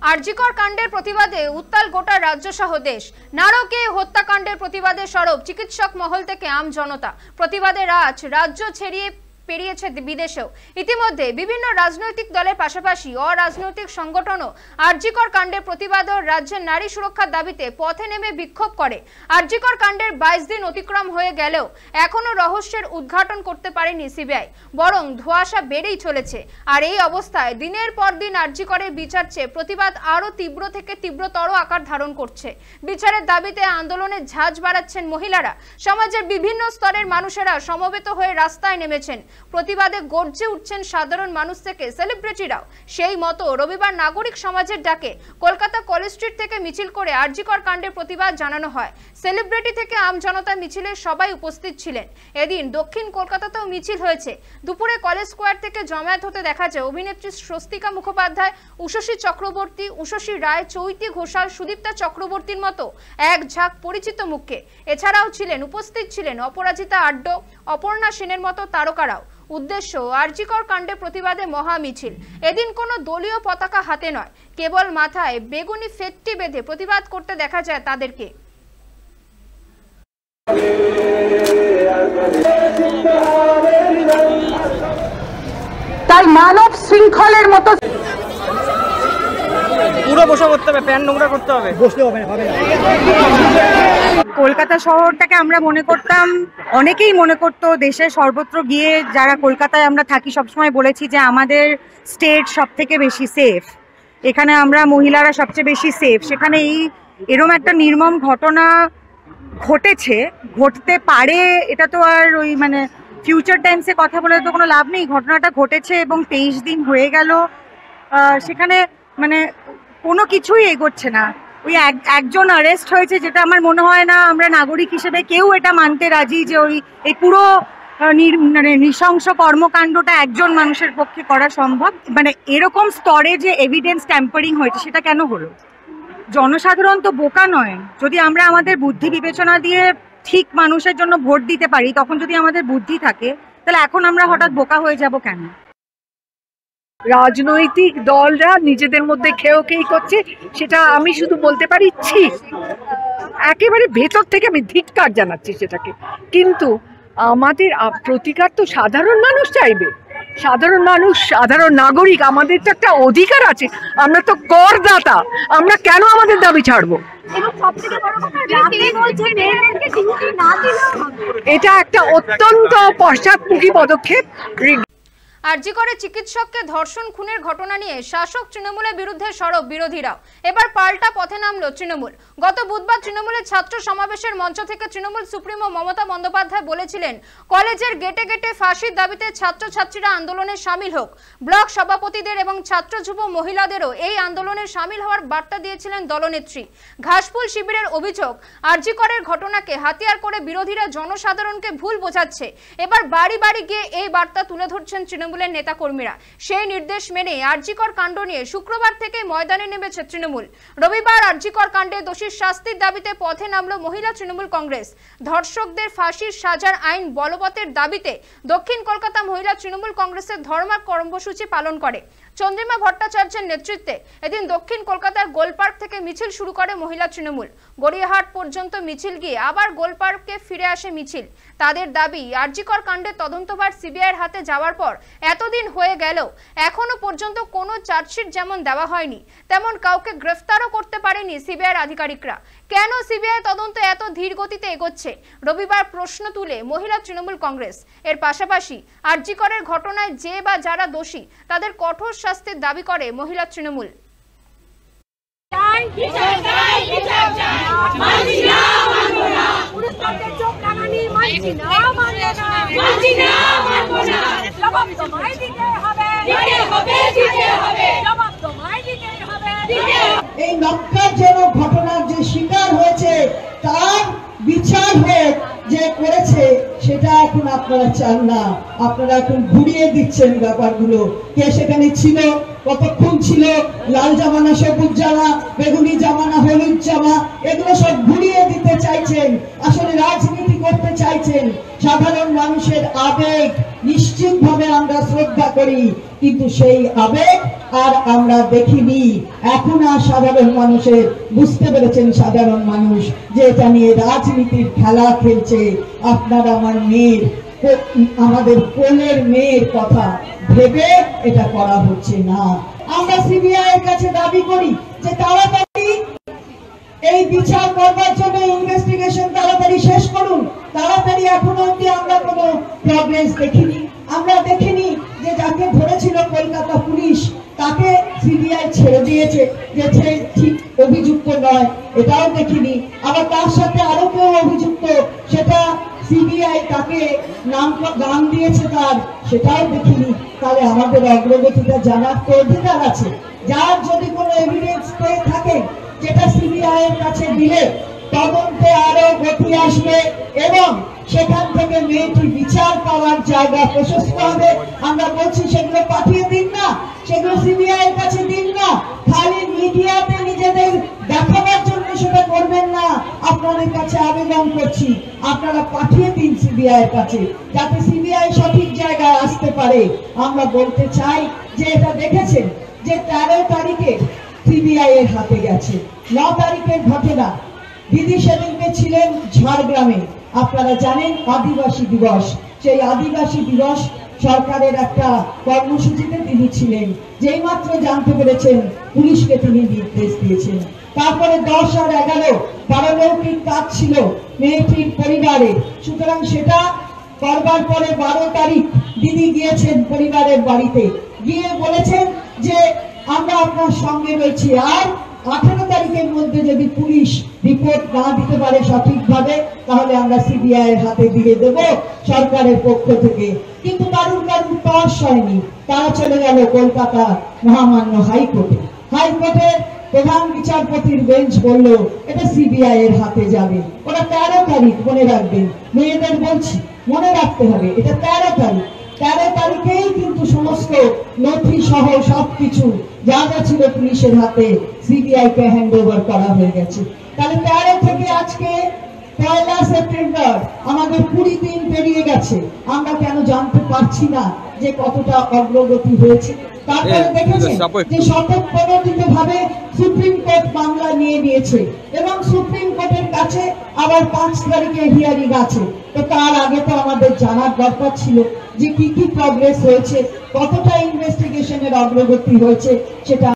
আরজিকর কাণ্ডের প্রতিবাদে উত্তাল গোটা রাজ্য সহ দেশ। নারকীয় হত্যাকাণ্ডের প্রতিবাদে সরব চিকিৎসক মহল থেকে আম জনতা। প্রতিবাদের রাজ্য ছেড়িয়ে পেরিয়েছে বিদেশেও। ইতিমধ্যে বিভিন্ন রাজনৈতিক দলের পাশাপাশি অরাজনৈতিক সংগঠনও আরজিকর কাণ্ডের প্রতিবাদ ও রাজ্যের নারী সুরক্ষার দাবিতে পথে নেমে বিক্ষোভ করে। আরজিকর কাণ্ডের 22 দিন অতিক্রম হয়ে গেলেও এখনো রহস্যের উদ্ঘাটন করতে পারেনি সিবিআই, বরং ধোঁয়াশা বেড়েই চলেছে। আর এই অবস্থায় দিনের পর দিন আরজিকরের বিচার চেয়ে প্রতিবাদ আরও তীব্র থেকে তীব্রতর আকার ধারণ করছে। বিচারের দাবিতে আন্দোলনের ঝাঁজ বাড়াচ্ছেন মহিলারা। সমাজের বিভিন্ন স্তরের মানুষেরা সমবেত হয়ে রাস্তায় নেমেছেন। প্রতিবাদে গর্জে উঠছেন সাধারণ মানুষ থেকে সেলিব্রিটিরাও। সেই মতো রবিবার নাগরিক সমাজের ডাকে কলকাতা কলেজ স্ট্রিট থেকে মিছিল করে আরজিকর কাণ্ডের প্রতিবাদ জানানো হয়। সেলিব্রিটি থেকে আম জনতা মিছিলে সবাই উপস্থিত ছিলেন। এদিন দক্ষিণ কলকাতাতেও মিছিল হয়েছে। দুপুরে কলেজ স্কোয়ার থেকে জমায়েত হতে দেখা যায় অভিনেত্রী স্বস্তিকা মুখোপাধ্যায়, উষসী চক্রবর্তী, উষসী রায়, চৈতি ঘোষাল, সুদীপ্তা চক্রবর্তীর মতো এক ঝাঁক পরিচিত মুখে। এছাড়াও উপস্থিত ছিলেন অপরাজিতা আড্ড, অপর্ণা সেনের মতো তারকারাও। উদ্দেশ্য আরজিকর কাণ্ডে প্রতিবাদে মহা মিছিল। এদিন কোনো দলীয় পতাকা হাতে নয়, কেবল মাথায় বেগুনি ফেটটি বেঁধে প্রতিবাদ করতে দেখা যায় তাদেরকে। তাই মানব শৃঙ্খলের মতো পুরো বসা করতে হবে, প্যান নোংরা করতে হবে, বসতে হবে না। কলকাতা শহরটাকে আমরা মনে করতাম, অনেকেই মনে করতো দেশের সর্বত্র গিয়ে যারা কলকাতায় আমরা থাকি সবসময় বলেছি যে আমাদের স্টেট সব থেকে বেশি সেফ, এখানে আমরা মহিলারা সবচেয়ে বেশি সেফ। সেখানে এরম একটা নির্মম ঘটনা ঘটেছে, ঘটতে পারে, এটা তো আর ফিউচার টেন্সে কথা বলে তো কোনো লাভ নেই। ঘটনাটা ঘটেছে এবং 23 দিন হয়ে গেল, সেখানে কোনো কিছুই এগোচ্ছে না। ওই একজন অ্যারেস্ট হয়েছে, যেটা আমার মনে হয় না আমরা নাগরিক হিসেবে কেউ এটা মানতে রাজি যে এই পুরো নৃশংস কর্মকাণ্ডটা একজন মানুষের পক্ষে করা সম্ভব। এরকম স্তরে যে এভিডেন্স ট্যাম্পারিং হয়েছে সেটা কেন হলো? জনসাধারণ তো বোকা নয়। যদি আমরা আমাদের বুদ্ধি বিবেচনা দিয়ে ঠিক মানুষের জন্য ভোট দিতে পারি, তখন যদি আমাদের বুদ্ধি থাকে, তাহলে এখন আমরা হঠাৎ বোকা হয়ে যাব কেন? রাজনৈতিক দলরা নিজেদের মধ্যে খেয়েই করছে, সেটা আমি শুধু বলতে পারি ছি। একেবারে ভেতর থেকে আমি ধিক্কার জানাচ্ছি সেটাকে। কিন্তু আমাদের প্রতিকার তো সাধারণ মানুষ চাইবে। সাধারণ মানুষ, সাধারণ নাগরিক, আমাদের তো একটা অধিকার আছে। আমরা তো করদাতা, আমরা কেন আমাদের দাবি ছাড়বো? এটা একটা অত্যন্ত পশ্চাৎমুখী পদক্ষেপ। আরজিকরে চিকিৎসককে ধর্ষণ খুনের ঘটনা নিয়ে শাসক তৃণমূলের বিরুদ্ধে সরব বিরোধীরাও। এবার পাল্টা পথে নামল তৃণমূল। গত বুধবার তৃণমূলের ছাত্র সমাবেশের মঞ্চ থেকে তৃণমূল সুপ্রিমো মমতা বন্দ্যোপাধ্যায় বলেছিলেন, কলেজের গেটে গেটে ফাঁসির দাবিতে ছাত্রছাত্রীরা আন্দোলনে সামিল হোক। ব্লক সভাপতিদের এবং ছাত্র যুব মহিলাদেরও এই আন্দোলনে সামিল হওয়ার বার্তা দিয়েছিলেন দলনেত্রী। ঘাসফুল শিবিরের অভিযোগ, আরজিকরের ঘটনাকে হাতিয়ার করে বিরোধীরা জনসাধারণকে ভুল বোঝাচ্ছে। এবার বাড়ি বাড়ি গিয়ে এই বার্তা তুলে ধরছেন তৃণমূলের নেতাকর্মীরা। সেই নির্দেশ মেনে আরজিকর কাণ্ড নিয়ে শুক্রবার থেকে ময়দানে নেমেছে তৃণমূল। রবিবার আরজিকর কাণ্ডে দোষীর শাস্তির দাবিতে পথে নামল মহিলা তৃণমূল কংগ্রেস। ধর্ষকদের ফাঁসির সাজার আইন বলবতের দাবিতে দক্ষিণ কলকাতা মহিলা তৃণমূল কংগ্রেসের ধর্মঘট কর্মসূচি পালন করে। চন্দ্রিমা ভট্টাচার্যের নেতৃত্বে এদিন দক্ষিণ কলকাতার গোলপার্ক থেকে মিছিল শুরু করে মহিলা তৃণমূল। গড়িয়াহাট পর্যন্ত মিছিল গিয়ে আবার গোলপার্কে ফিরে আসে মিছিল। তাদের দাবি, আরজিকর কাণ্ডের তদন্তভার সিবিআইয়ের হাতে যাওয়ার পর এতদিন হয়ে গেলেও এখনো পর্যন্ত কোনো চার্জশিট যেমন দেওয়া হয়নি, তেমন কাউকে গ্রেফতারও করতে পারেনি সিবিআইয়ের আধিকারিকরা। কেন সিবিআই তদন্ত এত ধীর গতিতে এগোচ্ছে? রবিবার প্রশ্ন তুলে মহিলা তৃণমূল কংগ্রেস। এর পাশাপাশি আরজিকরের ঘটনায় যে বা যারা দোষী তাদের কঠোর শাস্তির দাবি করে মহিলা তৃণমূল। এই নক্কারজনক ঘটনার যে শিকার হয়েছে তার বিচার হোক, যে করেছে সেটা এখন আপনারা চান না। আপনারা এখন ঘুরিয়ে দিচ্ছেন ব্যাপারগুলো। কে সেখানে ছিল, কতক্ষণ ছিল, লাল জামা না সবুজ জামা, বেগুনি জামা না হলুদ জামা, এগুলো সব ঘুরিয়ে দিতে চাইছেন। আসলে রাজনীতি করতে চাই দেখাইছেন। সাধারণ মানুষের আবেগ নিশ্চিতভাবে আমরা শ্রদ্ধা করি, কিন্তু সেই আবেগ আর আমরা দেখিনি। এখন আর সাধারণ মানুষের বুঝতে পেরেছেন সাধারণ মানুষ যে এটা নিয়ে রাজনীতির খেলা খেলছে। আপনার আমার মেয়ের, আমাদের কোলের মেয়ের কথা ভেবে এটা করা হচ্ছে না। আমরা সিবিআই এর কাছে দাবি করি যে তাড়াতাড়ি এই বিচার করবার জন্য ইনভেস্টিগেশন তাড়াতাড়ি শেষ করুন। তাড়াতাড়ি এখনো অব্দি আমরা কোনো প্রগ্রেস দেখিনি। আমরা দেখিনি যে যাকে ধরেছিল কলকাতা পুলিশ তাকে সিবিআই ছেড়ে দিয়েছে, যে সে ঠিক অভিযুক্ত নয়, এটাও দেখিনি। আবার তার সাথে আরো কেউ অভিযুক্ত, সেটা সিবিআই তাকে নাম দিয়েছে তার, সেটাও দেখিনি। তাহলে আমাদের অগ্রগতিটা জানার তো অধিকার আছে। যার যদি কোনো এভিডেন্স পেয়ে থাকে যেটা সিবিআই এর কাছে দিলে তদন্তে আরো গতি আসবে এবং সেখান থেকে মেয়েটি বিচার পাওয়ার জায়গা প্রশস্ত হবে। আমরা বলছি সেগুলো পাঠিয়ে দিন না, সেগুলো সিবিআই এর কাছে দিন না। খালি মিডিয়াতে নিজেদের দেখাবার জন্য সেটা করবেন না। আপনাদের কাছে আবেদন করছি, আপনারা পাঠিয়ে দিন সিবিআই এর কাছে, যাতে সিবিআই সঠিক জায়গায় আসতে পারে। আমরা বলতে চাই যে এটা দেখেছেন যে 13 তারিখে সিবিআই এর হাতে গেছে। 9 তারিখের ঘটনা, দিদি সেদিনকে ছিলেন ঝাড়গ্রামে। আপনারা জানেন আদিবাসী দিবস, সেই আদিবাসী দিবস সরকারের একটা কর্মসূচিতে তিনি ছিলেন। যেই মাত্র জানতে পেরেছেন পুলিশকে তিনি নির্দেশ দিয়েছেন। তারপরে 10 আর 11 পারলৌকিক কাজ ছিল মেয়েটির পরিবারে, সুতরাং সেটা করবার পরে 12 তারিখ দিদি গিয়েছেন পরিবারের বাড়িতে, গিয়ে বলেছেন যে আমরা আপনার সঙ্গে রয়েছি। আর 18 তারিখের মধ্যে যদি পুলিশ রিপোর্ট না দিতে পারে সঠিকভাবে, তাহলে আমরা সিবিআই এর হাতে দিয়ে দেব সরকারের পক্ষ থেকে। কিন্তু কারুর পাস হয়নি, তারা চলে গেল কলকাতা মহামান্য হাইকোর্টে। হাইকোর্টের প্রধান বিচারপতির বেঞ্চ বলল এটা সিবিআই এর হাতে যাবে। ওরা 13 তারিখ মনে রাখবেন, মেয়েদের বলছি মনে রাখতে হবে, এটা 13 তারিখ। 13 তারিখেই কিন্তু সমস্ত নথি সহ সবকিছু যা যা ছিল পুলিশের হাতে সিবিআই কে হ্যান্ড ওভার করা হয়ে গেছে। তাহলে 13 থেকে আজকে 1 সেপ্টেম্বর, আমাদের 20 দিন পেরিয়ে গেছে। আমরা কেন জানতে পারছি না যে কতটা অগ্রগতি হয়েছে? তারপরে দেখেছেন যে স্বতঃপ্রণোদিত ভাবে সুপ্রিম কোর্ট মামলা নিয়ে নিয়েছে এবং সুপ্রিম কোর্টের কাছে আবার 5 তারিখে হিয়ারিং আছে। তো তার আগে তো আমাদের জানার দরকার ছিল যে কি কি প্রগ্রেস হয়েছে, কতটা ইনভেস্টিগেশনের অগ্রগতি হয়েছে, সেটা